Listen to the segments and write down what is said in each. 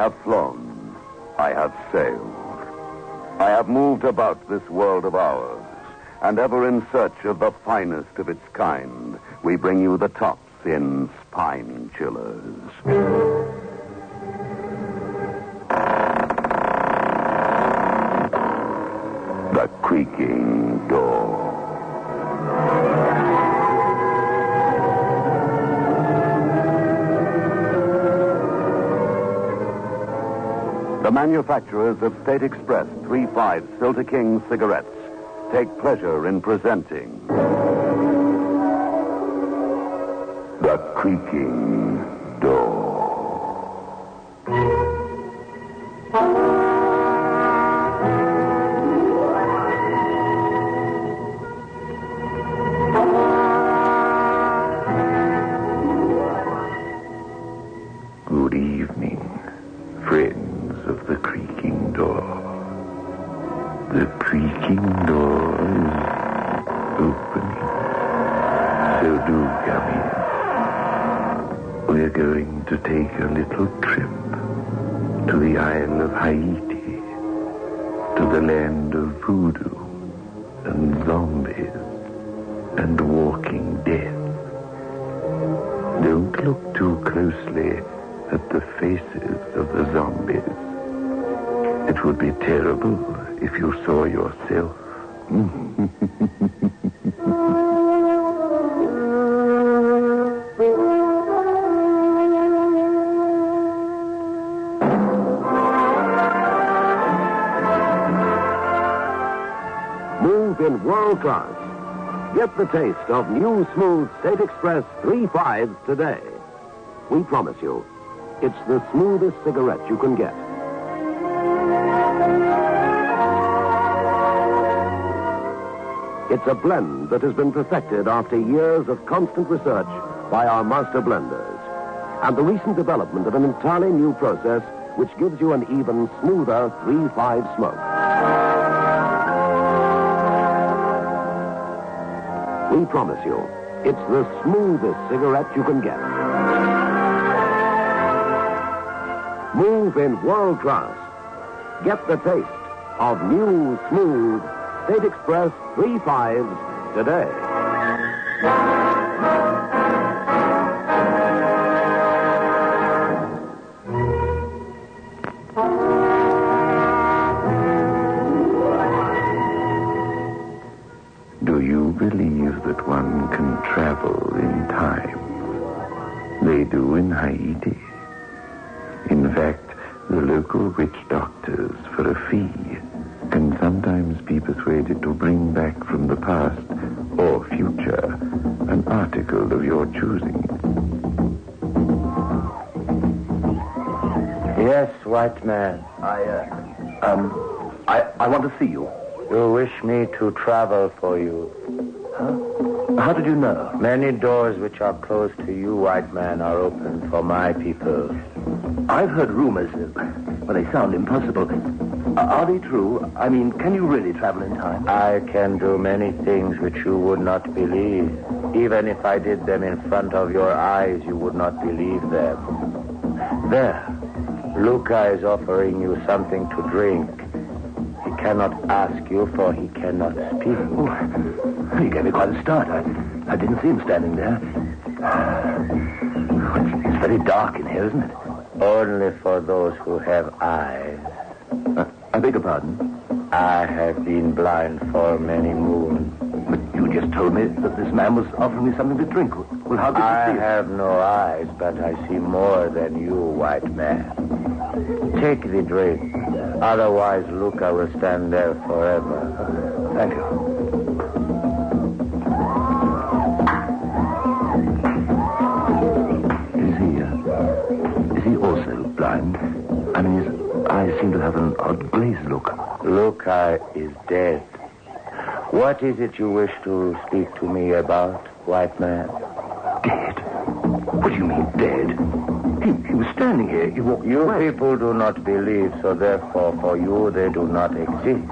have flown. I have sailed. I have moved about this world of ours, and ever in search of the finest of its kind, we bring you the tops in spine chillers. The Creaking Door. The manufacturers of State Express 3/5 Filter King cigarettes take pleasure in presenting The Creaking Door. Good evening, friends of the Creaking Door. The Creaking Door is opening, so do come in. We're going to take a little trip to the Isle of Haiti, to the land of voodoo and zombies and walking death. Don't look too closely at the faces of the zombies. It would be terrible if you saw yourself. Move in world class. Get the taste of new smooth State Express 3/5 today. We promise you, it's the smoothest cigarette you can get. It's a blend that has been perfected after years of constant research by our master blenders. And the recent development of an entirely new process which gives you an even smoother 3/5 smoke. We promise you, it's the smoothest cigarette you can get. Move in world class. Get the taste of new, smooth State Express 3/5 today. Do you believe that one can travel in time? They do in Haiti. In fact, the local witch doctors, for a fee, can sometimes be persuaded to bring back from the past or future an article of your choosing. Yes, white man. I want to see you. You wish me to travel for you. How did you know? Many doors which are closed to you, white man, are open for my people. I've heard rumors, but they sound impossible. Are they true? I mean, can you really travel in time? I can do many things which you would not believe. Even if I did them in front of your eyes, you would not believe them. There, Luca is offering you something to drink. He cannot ask you, for he cannot speak. Oh, he gave me quite a start. I didn't see him standing there. It's very dark in here, isn't it? Only for those who have eyes. I beg your pardon? I have been blind for many moons. But you just told me that this man was offering me something to drink. Well, how could you see it? I have no eyes, but I see more than you, white man. Take the drink. Otherwise, Luca will stand there forever. Thank you. Is he also blind? I mean, his eyes seem to have an odd glazed look. Luca is dead. What is it you wish to speak to me about, white man? Dead? What do you mean, dead? He was standing here. He walked You away. people do not believe, so therefore for you they do not exist.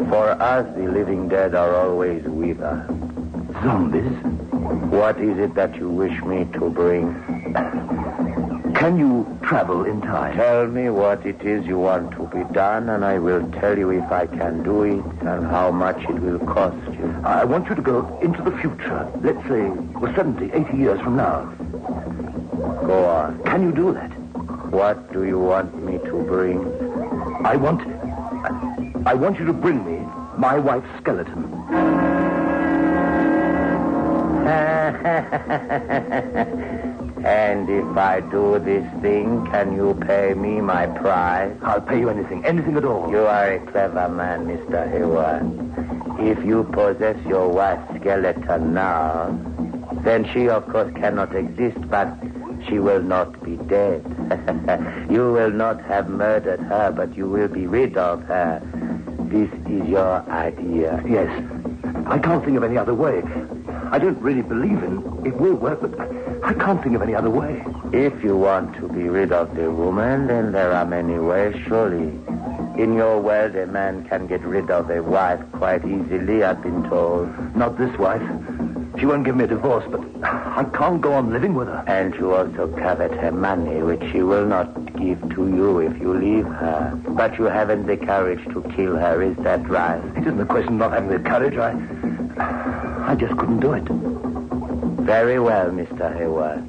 For us, the living dead are always with us. Zombies? What is it that you wish me to bring? Can you travel in time? Tell me what it is you want to be done, and I will tell you if I can do it and how much it will cost you. I want you to go into the future. Let's say, 70, 80 years from now. Go on. Can you do that? What do you want me to bring? I want you to bring me my wife's skeleton. And if I do this thing, can you pay me my price? I'll pay you anything at all. You are a clever man, Mr. Hayward. If you possess your wife's skeleton now, then she, of course, cannot exist, but she will not be dead. You will not have murdered her, but you will be rid of her. This is your idea. Yes. I can't think of any other way. I don't really believe it will work, but I can't think of any other way. If you want to be rid of the woman, then there are many ways, surely. In your world, a man can get rid of a wife quite easily, I've been told. Not this wife. She won't give me a divorce, but I can't go on living with her. And you also covet her money, which she will not give to you if you leave her. But you haven't the courage to kill her, is that right? It isn't a question of not having the courage. I just couldn't do it. Very well, Mr. Hayward.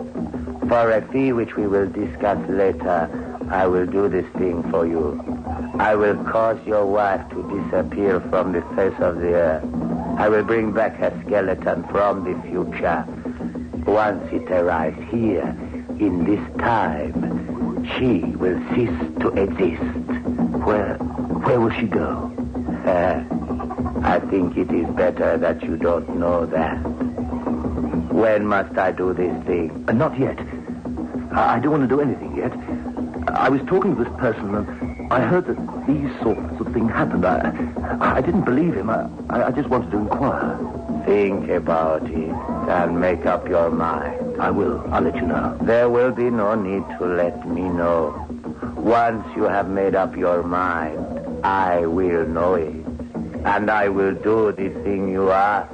For a fee which we will discuss later, I will do this thing for you. I will cause your wife to disappear from the face of the earth. I will bring back her skeleton from the future. Once it arrives here, in this time, she will cease to exist. Where will she go? I think it is better that you don't know that. When must I do this thing? Not yet. I don't want to do anything yet. I was talking to this person, and I heard that these sorts of things happened. I didn't believe him. I just wanted to inquire. Think about it and make up your mind. I will. I'll let you know. There will be no need to let me know. Once you have made up your mind, I will know it. And I will do the thing you ask.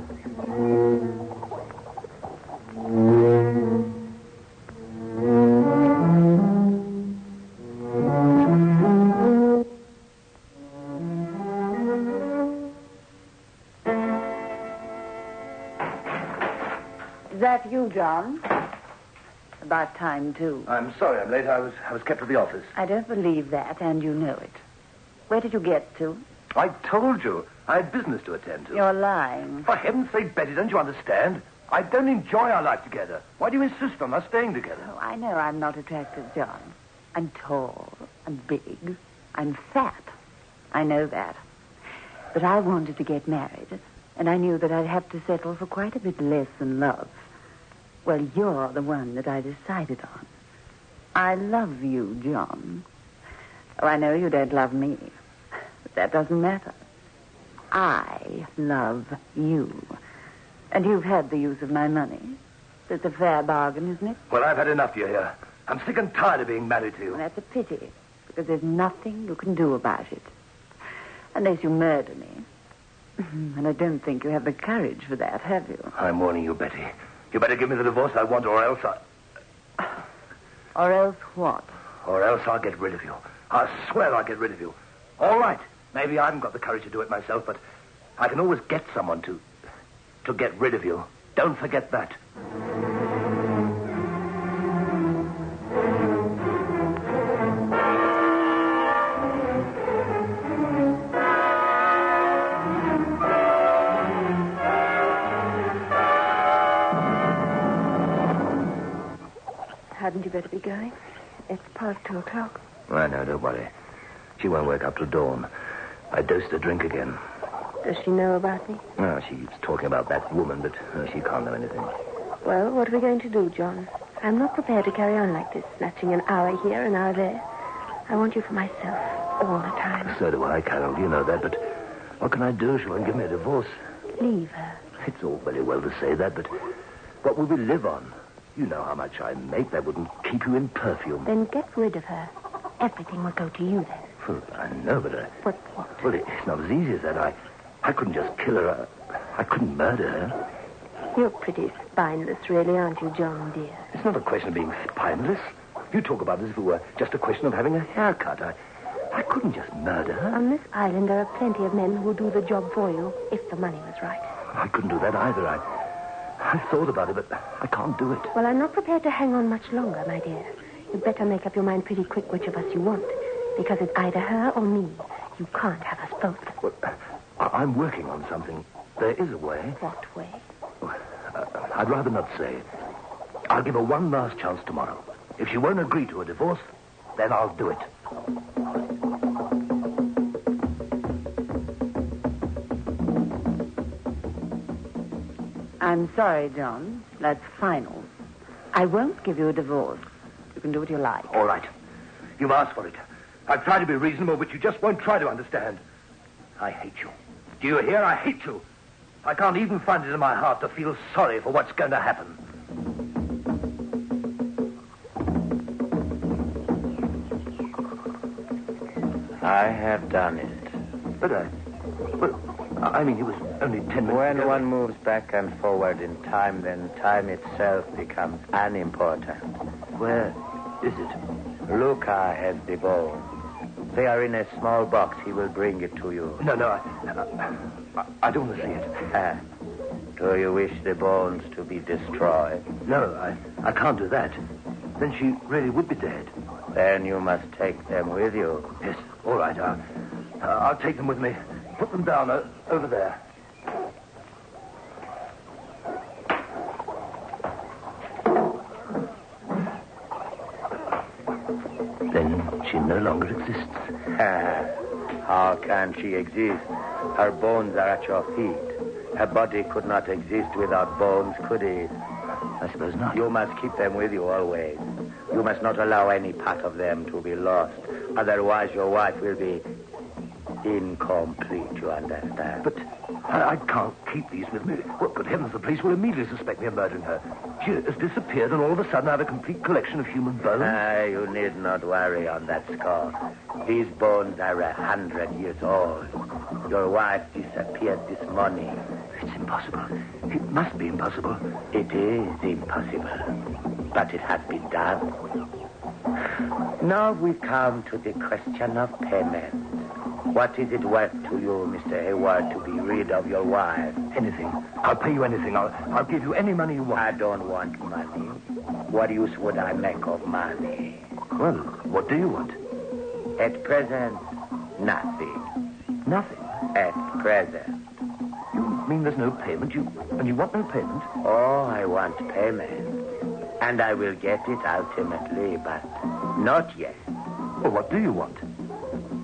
Is that you, John? About time, too. I'm sorry I'm late. I was kept at the office. I don't believe that, and you know it. Where did you get to? I told you. I had business to attend to. You're lying. For heaven's sake, Betty, don't you understand? I don't enjoy our life together. Why do you insist on us staying together? Oh, I know I'm not attractive, John. I'm tall. I'm big. I'm fat. I know that. But I wanted to get married, and I knew that I'd have to settle for quite a bit less than love. Well, you're the one that I decided on. I love you, John. Oh, I know you don't love me, but that doesn't matter. I love you. And you've had the use of my money. It's a fair bargain, isn't it? Well, I've had enough, you hear. I'm sick and tired of being married to you. Well, that's a pity, because there's nothing you can do about it. Unless you murder me. And I don't think you have the courage for that, have you? I'm warning you, Betty. You better give me the divorce I want, or else Or else what? Or else I'll get rid of you. I swear I'll get rid of you. All right. Maybe I haven't got the courage to do it myself, but I can always get someone to get rid of you. Don't forget that. Hadn't you better be going? It's past 2:00. I know, don't worry. She won't wake up till dawn. I dosed her drink again. Does she know about me? No, she's talking about that woman, but she can't know anything. Well, what are we going to do, John? I'm not prepared to carry on like this, snatching an hour here, an hour there. I want you for myself, all the time. So do I, Carol. You know that, but what can I do? She won't give me a divorce. Leave her. It's all very well to say that, but what will we live on? You know how much I make. That wouldn't keep you in perfume. Then get rid of her. Everything will go to you then. Well, I know, but But what? Well, it's not as easy as that. I couldn't just kill her. I couldn't murder her. You're pretty spineless, really, aren't you, John, dear? It's not a question of being spineless. You talk about it as if it were just a question of having a haircut. I couldn't just murder her. On this island, there are plenty of men who will do the job for you, if the money was right. I couldn't do that either. I thought about it, but I can't do it. Well, I'm not prepared to hang on much longer, my dear. You'd better make up your mind pretty quick which of us you want. Because it's either her or me. You can't have us both. Well, I'm working on something. There is a way. What way? I'd rather not say. I'll give her one last chance tomorrow. If she won't agree to a divorce, then I'll do it. I'm sorry, John. That's final. I won't give you a divorce. You can do what you like. All right. You've asked for it. I've tried to be reasonable, but you just won't try to understand. I hate you. Do you hear? I hate you. I can't even find it in my heart to feel sorry for what's going to happen. I have done it. But I mean, it was only 10 minutes When ago. one moves back and forward in time, then time itself becomes unimportant. Where is it? Luca has the bones. They are in a small box. He will bring it to you. No, I don't want to see it. Do you wish the bones to be destroyed? No, I can't do that. Then she really would be dead. Then you must take them with you. Yes, all right. I'll take them with me. Put them down over there. Then she no longer exists. How can she exist? Her bones are at your feet. Her body could not exist without bones, could it? I suppose not. You must keep them with you always. You must not allow any part of them to be lost. Otherwise, your wife will be incomplete, you understand? But I can't keep these with me. Well, good heavens, the police will immediately suspect me of murdering her. She has disappeared, and all of a sudden I have a complete collection of human bones. You need not worry on that score. These bones are 100 years old. Your wife disappeared this morning. It's impossible. It must be impossible. It is impossible, but it has been done. Now we come to the question of payment. What is it worth to you, Mr. Hayward, to be rid of your wife? Anything. I'll pay you anything. I'll give you any money you want. I don't want money. What use would I make of money? Well, what do you want? At present, nothing. Nothing. At present. You mean there's no payment? You want no payment? Oh, I want payment. And I will get it ultimately, but not yet. Well, what do you want?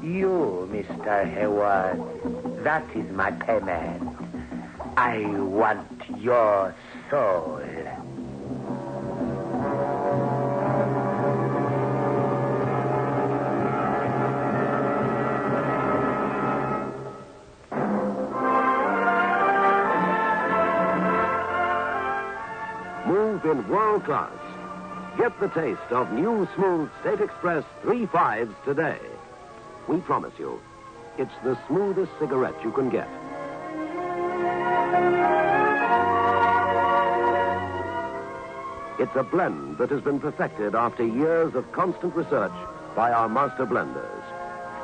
You, Mr. Hayward, that is my payment. I want your soul. Move in world class. Get the taste of new smooth State Express 3/5s today. We promise you, it's the smoothest cigarette you can get. It's a blend that has been perfected after years of constant research by our master blenders.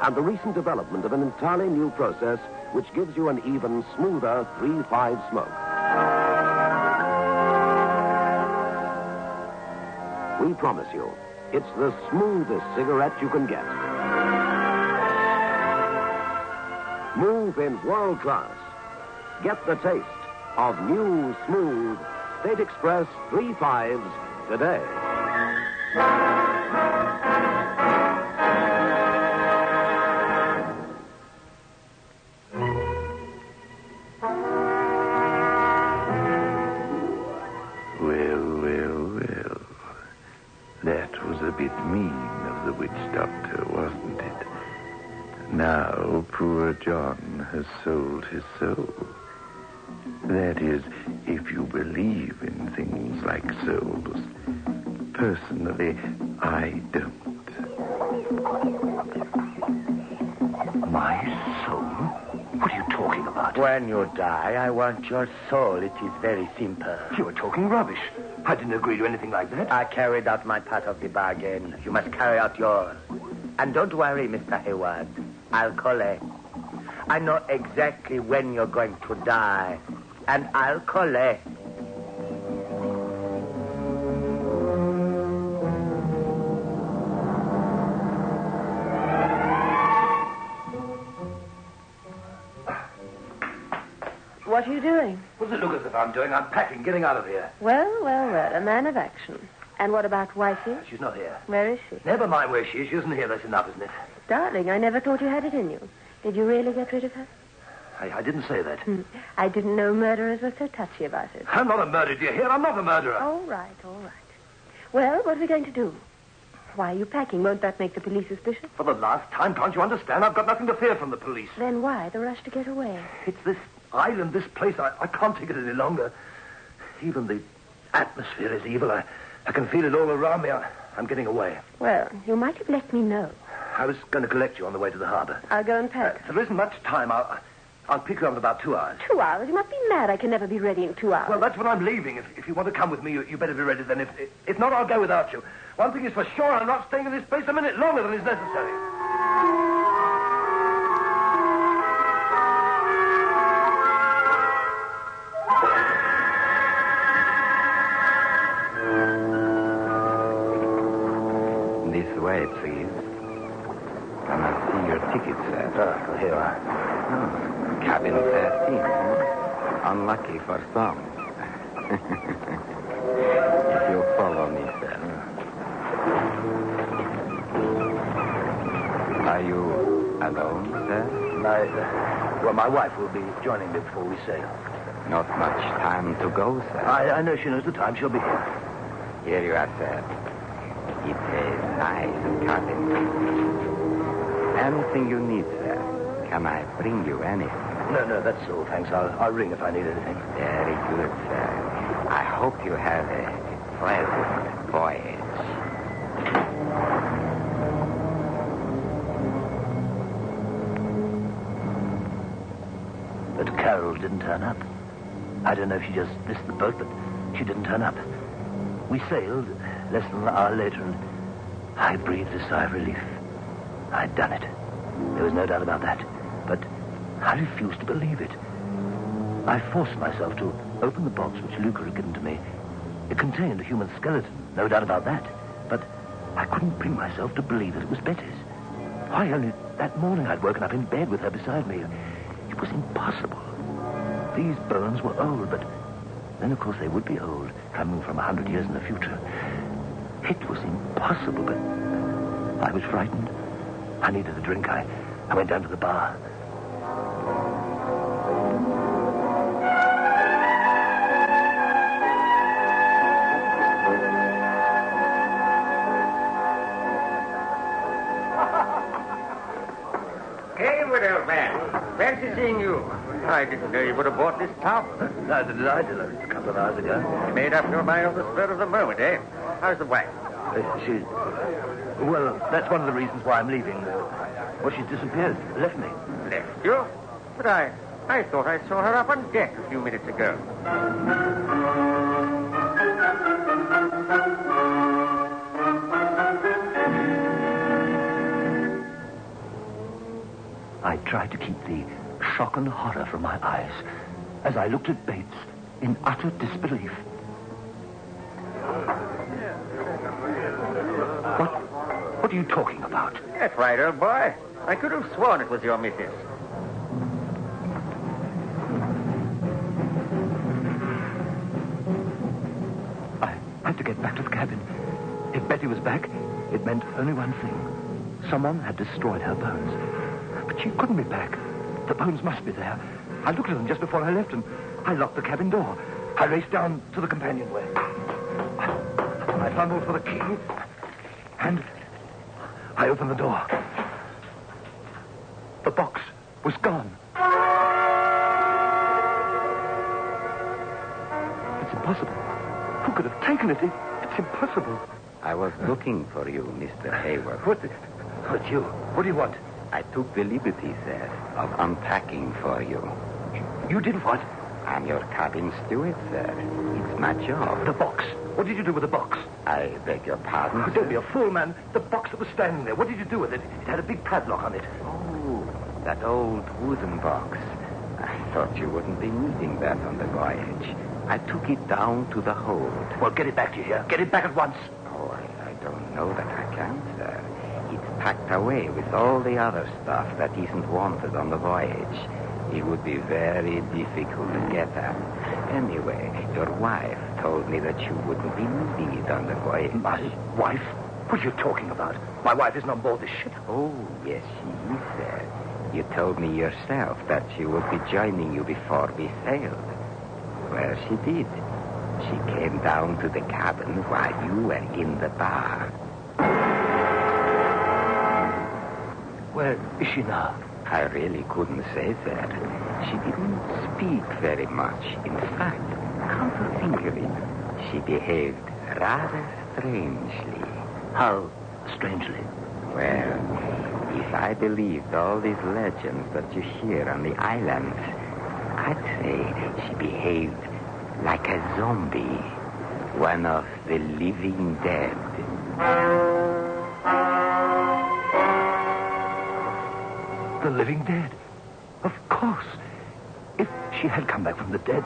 And the recent development of an entirely new process which gives you an even smoother 3/5 smoke. We promise you, it's the smoothest cigarette you can get. Move in world class. Get the taste of new, smooth State Express 3/5s today. Well. That was a bit mean of the witch doctor, wasn't it? Now poor John has sold his soul. That is, if you believe in things like souls. Personally, I don't. My soul? What are you talking about? When you die, I want your soul. It is very simple. You are talking rubbish. I didn't agree to anything like that. I carried out my part of the bargain. You must carry out yours. And don't worry, Mr. Hayward. I'll collect. I know exactly when you're going to die. And I'll collect. What are you doing? What does it look as if I'm doing? I'm packing, getting out of here. Well, a man of action. And what about wifey? She's not here. Where is she? Never mind where she is. She isn't here. That's enough, isn't it? Darling, I never thought you had it in you. Did you really get rid of her? I didn't say that. I didn't know murderers were so touchy about it. I'm not a murderer, do you hear? I'm not a murderer. All right. Well, what are we going to do? Why are you packing? Won't that make the police suspicious? For the last time, can't you understand? I've got nothing to fear from the police. Then why the rush to get away? It's this island, this place. I can't take it any longer. Even the atmosphere is evil. I can feel it all around me. I'm getting away. Well, you might have let me know. I was going to collect you on the way to the harbor. I'll go and pack. There isn't much time. I'll pick you up in about 2 hours. 2 hours? You must be mad. I can never be ready in 2 hours. Well, that's when I'm leaving. If you want to come with me, you better be ready then. If not, I'll go without you. One thing is for sure, I'm not staying in this place a minute longer than is necessary. This way, please. Can I see your ticket, sir? Well, here I Oh, cabin 13. Unlucky for some. If you'll follow me, sir. Are you alone, sir? Well, my wife will be joining me before we sail. Not much time to go, sir. I know she knows the time. She'll be here. Here you are, sir. It's a nice cabin. Anything you need, sir. Can I bring you anything? No, that's all, thanks. I'll ring if I need anything. Very good, sir. I hope you have a pleasant voyage. But Carol didn't turn up. I don't know if she just missed the boat, but she didn't turn up. We sailed less than an hour later, and I breathed a sigh of relief. I'd done it. There was no doubt about that. But I refused to believe it. I forced myself to open the box which Luca had given to me. It contained a human skeleton, no doubt about that. But I couldn't bring myself to believe that it was Betty's. Why, only that morning I'd woken up in bed with her beside me. It was impossible. These bones were old, but then, of course, they would be old, coming from 100 years in the future. It was impossible, but I was frightened. I needed a drink. I went down to the bar. Hayward, old man. Fancy seeing you. I didn't know you would have bought this top. Neither did I till a couple of hours ago. You made up your mind on the spur of the moment, eh? How's the wife? She's... Well, that's one of the reasons why I'm leaving. Well, she's disappeared. Left me. Left you? But I thought I saw her up on deck a few minutes ago. I tried to keep the shock and horror from my eyes as I looked at Bates in utter disbelief. What are you talking about? That's right, old boy. I could have sworn it was your missus. I had to get back to the cabin. If Betty was back, it meant only one thing. Someone had destroyed her bones. But she couldn't be back. The bones must be there. I looked at them just before I left, and I locked the cabin door. I raced down to the companionway. I fumbled for the key, and I opened the door. The box was gone. It's impossible. Who could have taken it? It's impossible. I was looking for you, Mr. Hayward. But you? What do you want? I took the liberty, sir, of unpacking for you. You did what? I'm your cabin steward, sir. It's my job. The box. What did you do with the box? I beg your pardon? Oh, don't be a fool, man. The box that was standing there. What did you do with it? It had a big padlock on it. Oh, that old wooden box. I thought you wouldn't be needing that on the voyage. I took it down to the hold. Well, get it back to you here. Get it back at once. Oh, I don't know that I can, sir. It's packed away with all the other stuff that isn't wanted on the voyage. It would be very difficult to get at. Anyway, your wife told me that you wouldn't be needing it on the voyage. My wife? What are you talking about? My wife isn't on board this ship. Oh, yes, she is, sir. You told me yourself that she would be joining you before we sailed. Well, she did. She came down to the cabin while you were in the bar. Where is she now? I really couldn't say that. She didn't speak very much. In fact, come to think of it, she behaved rather strangely. How strangely? Well, if I believed all these legends that you hear on the islands, I'd say she behaved like a zombie, one of the living dead. The living dead? Of course. If she had come back from the dead,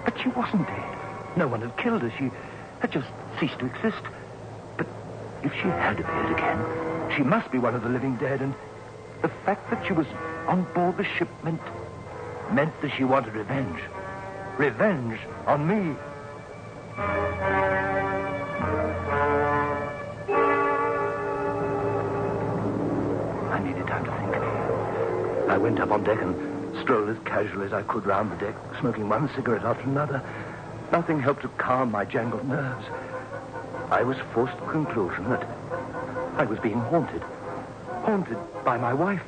but she wasn't dead. No one had killed her. She had just ceased to exist. But if she had appeared again, she must be one of the living dead, and the fact that she was on board the ship meant that she wanted revenge. Revenge on me. I needed time to think. I went up on deck and strolled as casually as I could round the deck, smoking one cigarette after another. Nothing helped to calm my jangled nerves. I was forced to the conclusion that I was being haunted. Haunted by my wife,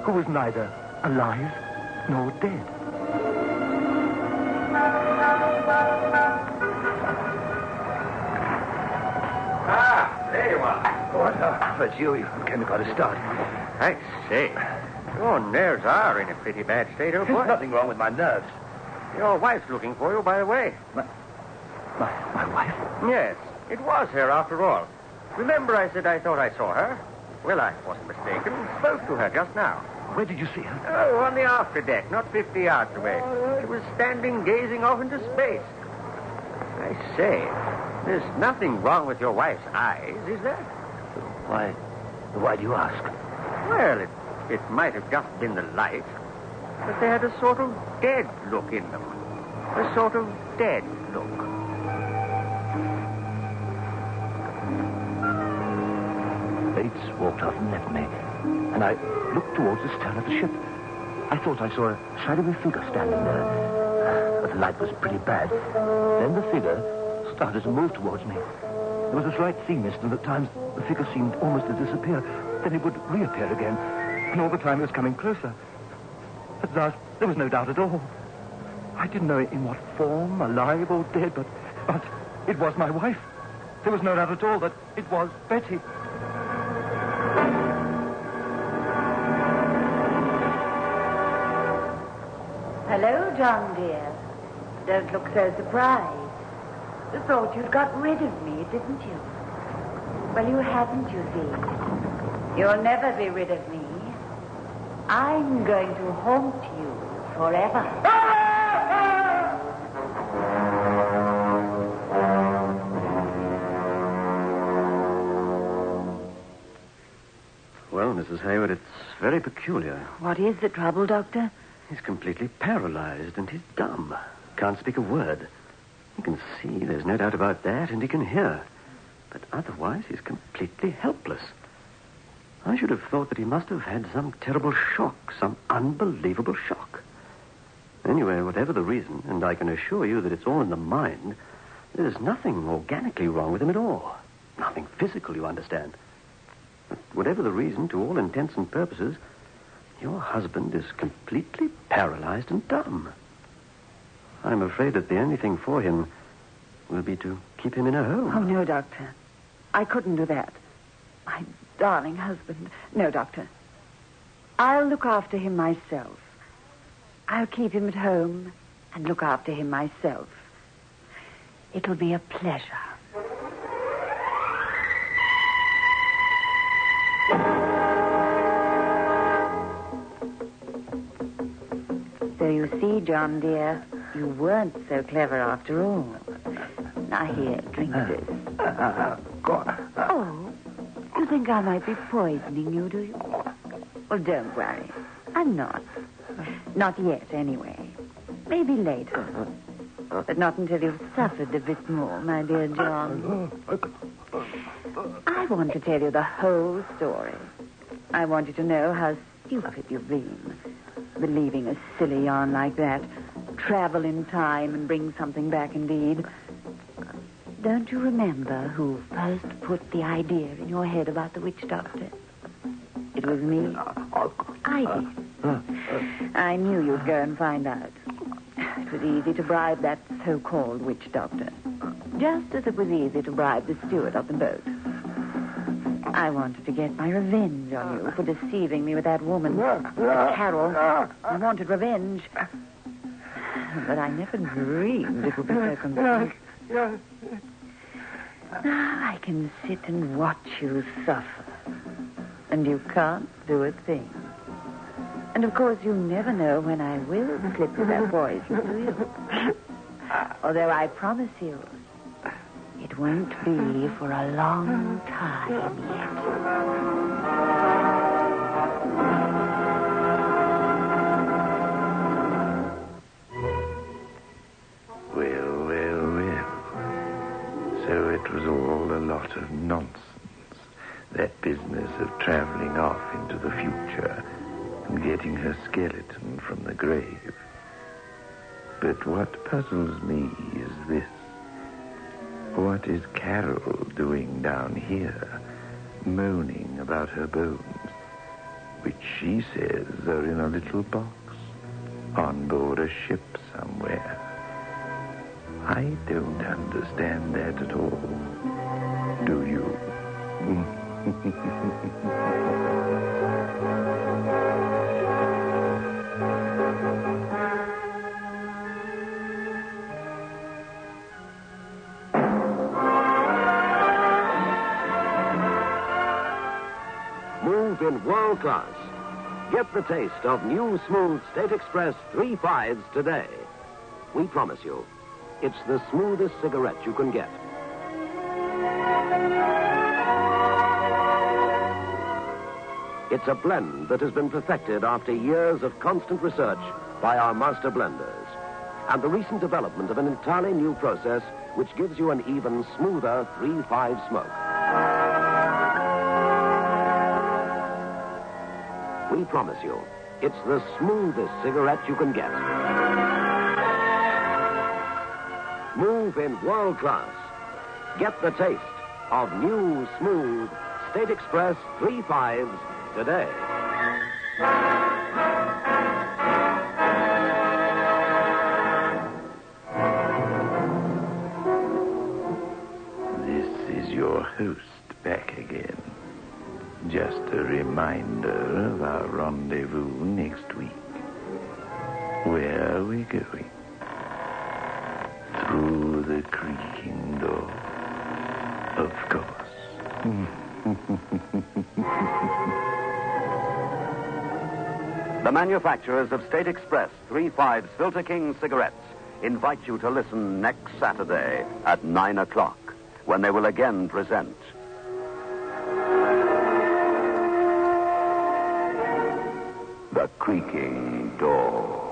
who was neither alive nor dead. Ah, there you are. What? It's you. You came to quite a start. I say, your nerves are in a pretty bad state, old boy. There's nothing wrong with my nerves. Your wife's looking for you, by the way. My wife? Yes, it was her after all. Remember I said I thought I saw her? Well, I wasn't mistaken. Spoke to her just now. Where did you see her? Oh, on the after deck, not 50 yards away. She was standing gazing off into space. I say, there's nothing wrong with your wife's eyes, is there? Why do you ask? Well, it might have just been the light, but they had a sort of dead look in them. A sort of dead look. Bates walked off and left me, and I looked towards the stern of the ship. I thought I saw a shadowy figure standing there, but the light was pretty bad. Then the figure started to move towards me. There was a slight sea mist, and at times the figure seemed almost to disappear. Then it would reappear again, and all the time it was coming closer. At last, there was no doubt at all. I didn't know in what form, alive or dead, but it was my wife. There was no doubt at all that it was Betty. Hello, John, dear. Don't look so surprised. You thought you'd got rid of me, didn't you? Well, you haven't, you see. You'll never be rid of me. I'm going to haunt you forever. Well, Mrs. Hayward, it's very peculiar. What is the trouble, Doctor? He's completely paralyzed and he's dumb. Can't speak a word. He can see, there's no doubt about that, and he can hear. But otherwise, he's completely helpless. I should have thought that he must have had some terrible shock, some unbelievable shock. Anyway, whatever the reason, and I can assure you that it's all in the mind, there's nothing organically wrong with him at all. Nothing physical, you understand. But whatever the reason, to all intents and purposes, your husband is completely paralyzed and dumb. I'm afraid that the only thing for him will be to keep him in a home. Oh, no, Doctor. I couldn't do that. My darling husband. No, Doctor. I'll look after him myself. I'll keep him at home and look after him myself. It'll be a pleasure. So you see, John, dear, you weren't so clever after all. Now here, drink this. Oh, you think I might be poisoning you, do you? Well, don't worry. I'm not. Not yet, anyway. Maybe later. But not until you've suffered a bit more, my dear John. I want to tell you the whole story. I want you to know how stupid you've been. Believing a silly yarn like that. Travel in time and bring something back indeed. Don't you remember who first put the idea in your head about the witch doctor? It was me. I did. I knew you'd go and find out. It was easy to bribe that so-called witch doctor. Just as it was easy to bribe the steward of the boat. I wanted to get my revenge on you for deceiving me with that woman, Carol. I wanted revenge. But I never dreamed it would be so complete. Now I can sit and watch you suffer. And you can't do a thing. And of course you never know when I will slip you that poison, do you? Although I promise you, it won't be for a long time yet. Well. So it was all a lot of nonsense. That business of traveling off into the future and getting her skeleton from the grave. But what puzzles me is this. What is Carol doing down here, moaning about her bones, which she says are in a little box on board a ship somewhere? I don't understand that at all. Do you? Move in world class. Get the taste of new smooth State Express 3/5s today. We promise you, it's the smoothest cigarette you can get. It's a blend that has been perfected after years of constant research by our master blenders. And the recent development of an entirely new process which gives you an even smoother 3/5 smoke. We promise you, it's the smoothest cigarette you can get. Move in world class. Get the taste of new, smooth State Express 3/5s today. This is your host back again. Just a reminder of our rendezvous next week. Where are we going? Through the creaking door. Of course. The manufacturers of State Express 3/5 Filter King cigarettes invite you to listen next Saturday at 9 o'clock when they will again present The Creaking Door.